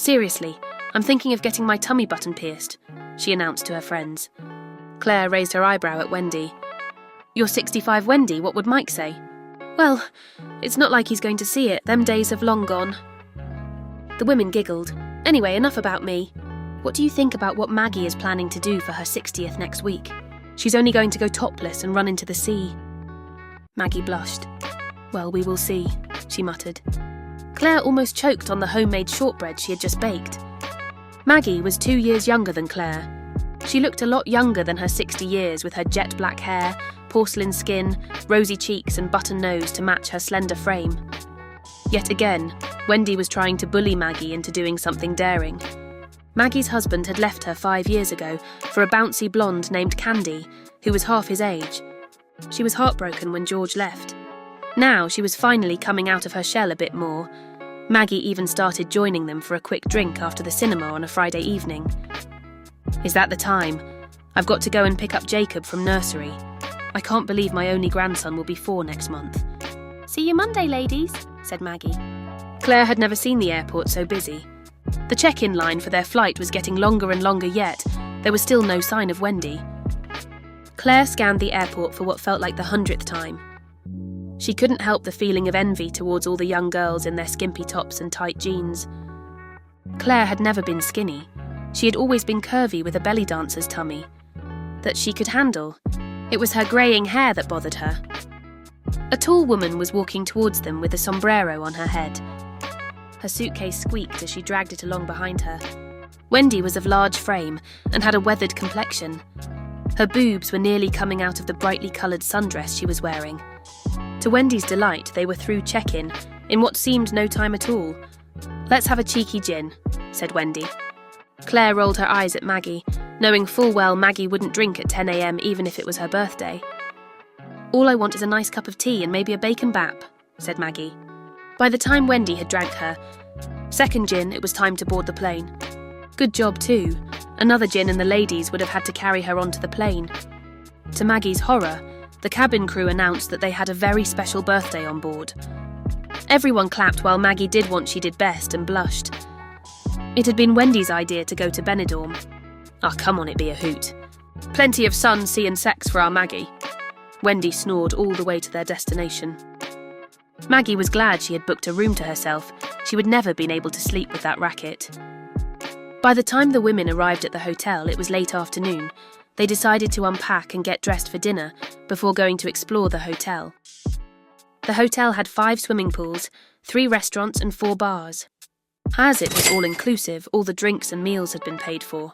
Seriously, I'm thinking of getting my tummy button pierced, she announced to her friends. Claire raised her eyebrow at Wendy. You're 65, Wendy, what would Mike say? Well, it's not like he's going to see it, them days have long gone. The women giggled. Anyway, enough about me. What do you think about what Maggie is planning to do for her 60th next week? She's only going to go topless and run into the sea. Maggie blushed. Well, we will see, she muttered. Claire almost choked on the homemade shortbread she had just baked. Maggie was 2 years younger than Claire. She looked a lot younger than her 60 years with her jet black hair, porcelain skin, rosy cheeks and button nose to match her slender frame. Yet again, Wendy was trying to bully Maggie into doing something daring. Maggie's husband had left her 5 years ago for a bouncy blonde named Candy, who was half his age. She was heartbroken when George left. Now she was finally coming out of her shell a bit more. Maggie even started joining them for a quick drink after the cinema on a Friday evening. Is that the time? I've got to go and pick up Jacob from nursery. I can't believe my only grandson will be 4 next month. See you Monday, ladies, said Maggie. Claire had never seen the airport so busy. The check-in line for their flight was getting longer and longer, yet there was still no sign of Wendy. Claire scanned the airport for what felt like the 100th time. She couldn't help the feeling of envy towards all the young girls in their skimpy tops and tight jeans. Claire had never been skinny. She had always been curvy with a belly dancer's tummy that she could handle. It was her greying hair that bothered her. A tall woman was walking towards them with a sombrero on her head. Her suitcase squeaked as she dragged it along behind her. Wendy was of large frame and had a weathered complexion. Her boobs were nearly coming out of the brightly coloured sundress she was wearing. To Wendy's delight, they were through check-in, in what seemed no time at all. Let's have a cheeky gin, said Wendy. Claire rolled her eyes at Maggie, knowing full well Maggie wouldn't drink at 10 a.m. even if it was her birthday. All I want is a nice cup of tea and maybe a bacon bap, said Maggie. By the time Wendy had drank her second gin, it was time to board the plane. Good job too. Another gin and the ladies would have had to carry her onto the plane. To Maggie's horror, the cabin crew announced that they had a very special birthday on board. Everyone clapped while Maggie did what she did best and blushed. It had been Wendy's idea to go to Benidorm. Ah, come on, it be a hoot. Plenty of sun, sea and sex for our Maggie. Wendy snored all the way to their destination. Maggie was glad she had booked a room to herself. She would never been able to sleep with that racket. By the time the women arrived at the hotel, it was late afternoon. They decided to unpack and get dressed for dinner before going to explore the hotel. The hotel had 5 swimming pools, 3 restaurants and 4 bars. As it was all-inclusive, all the drinks and meals had been paid for.